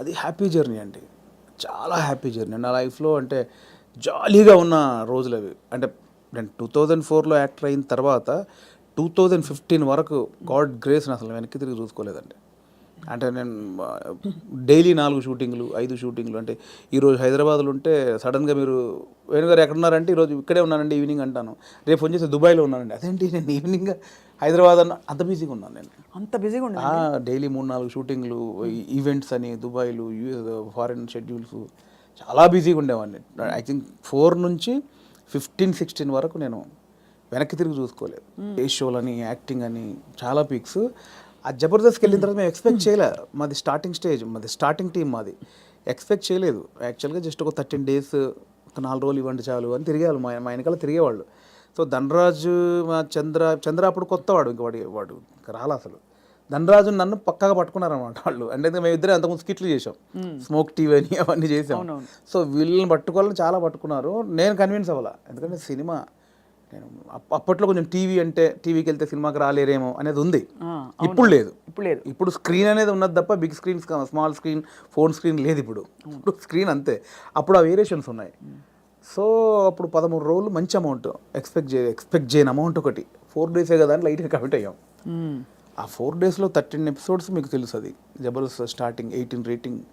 అది happy journey అండి. చాలా హ్యాపీ జర్నీ. నా లైఫ్‌లో అంటే జాలీగా ఉన్న రోజులు అవి. అంటే నేను 2004లో యాక్టర్ అయిన తర్వాత 2015 వరకు గాడ్ గ్రేస్‌ని అసలు వెనక్కి తిరిగి చూసుకోలేదండి. అంటే నేను డైలీ 4 షూటింగ్‌లు, 5 షూటింగ్‌లు. అంటే ఈరోజు హైదరాబాద్‌లో ఉంటే సడన్‌గా మీరు వేణుగారు ఎక్కడున్నారంటే ఈరోజు ఇక్కడే ఉన్నానండి ఈవినింగ్ అంటాను. రేపు ఫోన్ చేస్తే దుబాయ్‌లో ఉన్నానండి. అదేంటి నేను ఈవినింగ్ హైదరాబాద్ అన్న అంత బిజీగా ఉన్నాను నేను. అంత బిజీగా ఉండదు. డైలీ 3, 4 షూటింగ్లు, ఈవెంట్స్ అని దుబాయ్‌లు, ఫారిన్ షెడ్యూల్స్ చాలా బిజీగా ఉండేవాడిని. ఐ థింక్ 4 నుంచి 15, 16 వరకు నేను వెనక్కి తిరిగి చూసుకోలేదు. ఏ షోలని, యాక్టింగ్ అని చాలా పీక్స్. ఆ జబర్దస్త్కి వెళ్ళిన తర్వాత మేము ఎక్స్పెక్ట్ చేయలే. మాది స్టార్టింగ్ స్టేజ్, మాది స్టార్టింగ్ టీం మాది. ఎక్స్పెక్ట్ చేయలేదు. యాక్చువల్గా జస్ట్ ఒక 13 డేస్, ఒక 4 రోజులు ఇవ్వండి చాలు అని తిరిగేవాళ్ళు. మా వెనకాల తిరిగేవాళ్ళు. సో ధనరాజు, మా చంద్ర అప్పుడు కొత్తవాడు. ఇంక వాడు ఇంకా రాలే అసలు. ధనరాజు నన్ను పక్కాగా పట్టుకున్నారన్నమాట వాళ్ళు. అంటే మేము ఇద్దరే అంతకుముందు స్కిట్లు చేసాం, స్మోక్ టీవీ అని అవన్నీ చేసాం. సో వీళ్ళని పట్టుకోవాలని చాలా పట్టుకున్నారు. నేను కన్విన్స్ అవ్వాల. ఎందుకంటే సినిమా నేను అప్పట్లో కొంచెం టీవీ అంటే టీవీకి వెళ్తే సినిమాకి రాలేరేమో అనేది ఉంది. ఇప్పుడు లేదు. ఇప్పుడు స్క్రీన్ అనేది ఉన్నది తప్ప big screen, small screen, phone screen లేదు. ఇప్పుడు స్క్రీన్ అంతే. అప్పుడు ఆ వేరియేషన్స్ ఉన్నాయి. సో అప్పుడు 13 రోజులు మంచి అమౌంట్ ఎక్స్పెక్ట్ చేయని అమౌంట్ ఒకటి. 4 డేసే కదా అని లైట్గా కమిట్ అయ్యాం. ఆ 4 డేస్లో 13 ఎపిసోడ్స్ మీకు తెలుసు. అది జబర్దస్త్ స్టార్టింగ్ 18 రేటింగ్.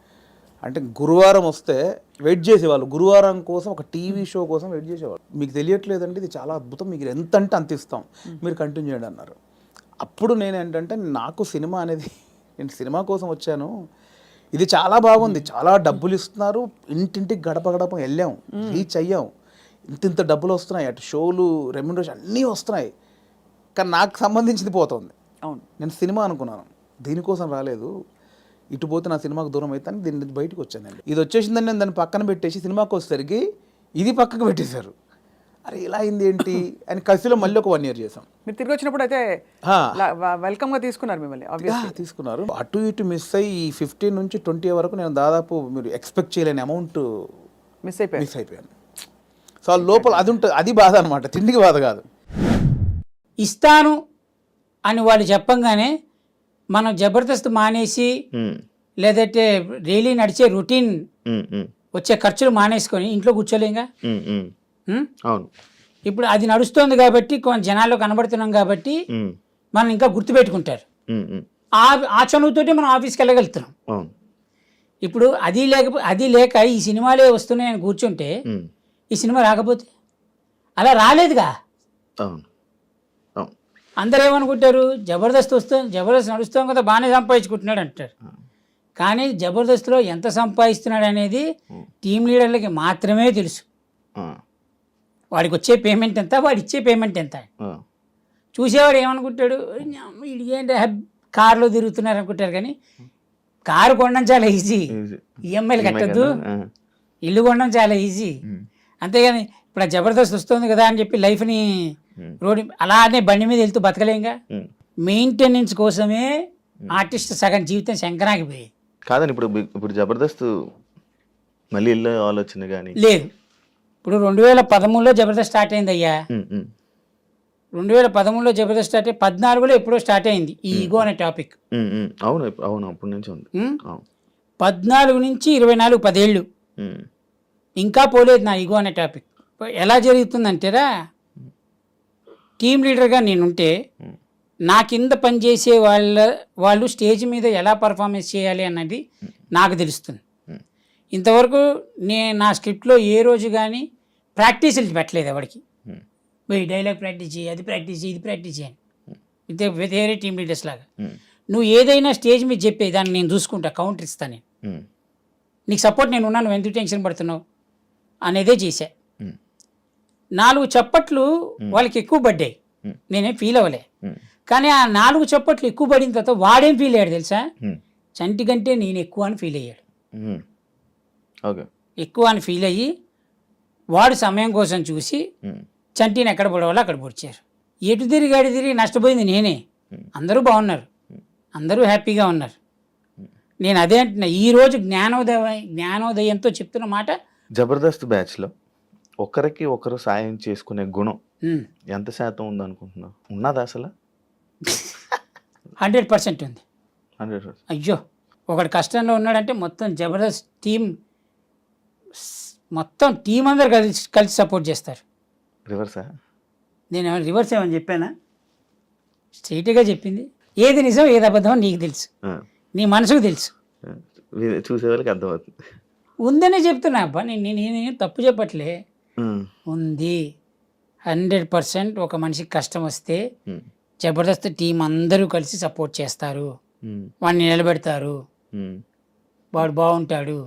అంటే గురువారం వస్తే వెయిట్ చేసేవాళ్ళు. గురువారం కోసం ఒక టీవీ షో కోసం వెయిట్ చేసేవాళ్ళు. మీకు తెలియట్లేదండి, ఇది చాలా అద్భుతం, మీకు ఎంత అంటే అంత ఇస్తాం, మీరు కంటిన్యూ చేయండి అన్నారు. అప్పుడు నేను ఏంటంటే నాకు సినిమా అనేది, నేను సినిమా కోసం వచ్చాను, ఇది చాలా బాగుంది, చాలా డబ్బులు ఇస్తున్నారు, ఇంటింటికి గడప గడప వెళ్ళాం, రీచ్ అయ్యాం, ఇంత డబ్బులు వస్తున్నాయి, అటు షోలు, రెమ్యునరేషన్ అన్నీ వస్తున్నాయి, కానీ నాకు సంబంధించింది పోతుంది. అవును, నేను సినిమా అనుకున్నాను, దీనికోసం రాలేదు, ఇటు పోతే నా సినిమాకు దూరం అవుతాను, దీని నుంచి బయటకు వచ్చానండి. ఇది వచ్చేసిందని నేను దాన్ని పక్కన పెట్టేసి సినిమాకి వచ్చేసరికి ఇది పక్కకు పెట్టేశారు. అరే ఇలా అయింది ఏంటి అని కసిలో మళ్ళీ ఒక 1 year చేసాం. మీరు తిరిగి వచ్చినప్పుడు అయితే వెల్కమ్గా తీసుకున్నారు మిమ్మల్ని. తీసుకున్నారు. అటు ఇటు మిస్ అయ్యి 15 నుంచి 20 వరకు నేను దాదాపు మీరు ఎక్స్పెక్ట్ చేయలేని అమౌంట్ మిస్ అయిపోయాను. సో ఆ లోపల అది ఉంటుంది, అది బాధ అనమాట, తిండికి బాధ కాదు. ఇస్తాను అని వాళ్ళు చెప్పంగానే మనం జబర్దస్త్ మానేసి లేదంటే డైలీ నడిచే రొటీన్ వచ్చే ఖర్చులు మానేసుకొని ఇంట్లో కూర్చోలేంగా. అవును, ఇప్పుడు అది నడుస్తోంది కాబట్టి కొంచెం జనాల్లో కనబడుతున్నాం కాబట్టి మనం ఇంకా గుర్తుపెట్టుకుంటారు. ఆ చనువుతోటి మనం ఆఫీస్కి వెళ్ళగలుగుతున్నాం. ఇప్పుడు అది లేక ఈ సినిమాలే వస్తున్నాయని కూర్చుంటే ఈ సినిమా రాకపోతే అలా రాలేదుగా. అందరూ ఏమనుకుంటారు, జబర్దస్త్ నడుస్తాం కదా బాగానే సంపాదించుకుంటున్నాడు అంటారు. కానీ జబర్దస్త్లో ఎంత సంపాదిస్తున్నాడు అనేది టీం లీడర్లకి మాత్రమే తెలుసు. వాడికి వచ్చే పేమెంట్ ఎంత, వాడు ఇచ్చే పేమెంట్ ఎంత. చూసేవాడు ఏమనుకుంటాడు, ఇడిగేంటి కారులో తిరుగుతున్నారు అనుకుంటారు. కానీ కారు కొనడం చాలా ఈజీ, ఈఎంఐలు కట్టద్దు, ఇల్లు కొనడం చాలా ఈజీ. అంతేగాని ఇప్పుడు ఆ జబర్దస్త్ వస్తుంది కదా అని చెప్పి లైఫ్ని రోడ్డు అలానే బండి మీద వెళ్తూ బతకలేంగా. మెయింటెనెన్స్ కోసమే ఆర్టిస్ట్ సగం జీవితం శంకరాగిపోయి కాదని ఇప్పుడు జబర్దస్త్ మళ్ళీ వెళ్ళే ఆలోచన కానీ లేదు. ఇప్పుడు 2013లో జబర్దస్త్ స్టార్ట్ అయింది అయ్యా. 2013లో జబర్దస్త్ స్టార్ట్ అయ్యి 14లో ఎప్పుడో స్టార్ట్ అయింది ఈ ఈగో అనే టాపిక్. అవును అవును, అప్పటి నుంచి ఉంది. 14 నుంచి 24 10 ఏళ్ళు ఇంకా పోలేదు నా ఈగో అనే టాపిక్. ఎలా జరుగుతుందంటేరా, టీం లీడర్గా నేనుంటే నా కింద పనిచేసే వాళ్ళు స్టేజ్ మీద ఎలా పర్ఫార్మెన్స్ చేయాలి అన్నది నాకు తెలుస్తుంది. ఇంతవరకు నా స్క్రిప్ట్లో ఏ రోజు కానీ ప్రాక్టీసులు పెట్టలేదు ఎవరికి. పోయి డైలాగ్ ప్రాక్టీస్ చేయి, అది ప్రాక్టీస్ చేయి, ఇది ప్రాక్టీస్ చేయని ఇంతే వేరే టీం లీడర్స్ లాగా. నువ్వు ఏదైనా స్టేజ్ మీద చెప్పే దాన్ని నేను చూసుకుంటా, కౌంటర్ ఇస్తాను, నేను నీకు సపోర్ట్ నేను ఉన్నాను, నువ్వు ఎందుకు టెన్షన్ పడుతున్నావు అనేదే చేశా. 4 చప్పట్లు వాళ్ళకి ఎక్కువ పడ్డాయి, నేనేం ఫీల్ అవ్వలే. కానీ ఆ 4 చప్పట్లు ఎక్కువ పడిన తర్వాత వాడేం ఫీల్ అయ్యాడు తెలుసా, చంటి కంటే నేను ఎక్కువ అని ఫీల్ అయ్యాడు. ఎక్కువ అని ఫీల్ అయ్యి వాడు సమయం కోసం చూసి చంటిని ఎక్కడ పొడవాలో అక్కడ పొడిచారు. ఎటు తిరిగి నష్టపోయింది నేనే. అందరూ బాగున్నారు, అందరూ హ్యాపీగా ఉన్నారు. నేను అదే అంటున్నా, ఈరోజు జ్ఞానోదయంతో చెప్తున్న మాట, జబర్దస్త్ బ్యాచ్లో ఒకరికి ఒకరు సాయం చేసుకునే గుణం ఎంత శాతం ఉందనుకుంటున్నావు? ఉన్నదా అసలు? 100% ఉంది. 100%. అయ్యో ఒకడు కష్టంలో ఉన్నాడంటే మొత్తం జబర్దస్త్ టీం మొత్తం టీం అందరు కలిసి సపోర్ట్ చేస్తారు. రివర్సా? నేను ఏమైనా రివర్స్ ఏమని చెప్పానా? స్ట్రైట్గా చెప్పింది. ఏది నిజం ఏది అబద్ధం నీకు తెలుసు, నీ మనసుకు తెలుసు. చూసే వాళ్ళకి అర్థమవుతుంది. ఉందనే చెప్తున్నా అబ్బా, నేను తప్పు చెప్పట్లే. ఉంది 100%. ఒక మనిషికి కష్టం వస్తే జబర్దస్త్ టీం అందరూ కలిసి సపోర్ట్ చేస్తారు, వాడిని నిలబెడతారు, వాడు బాగుంటాడు.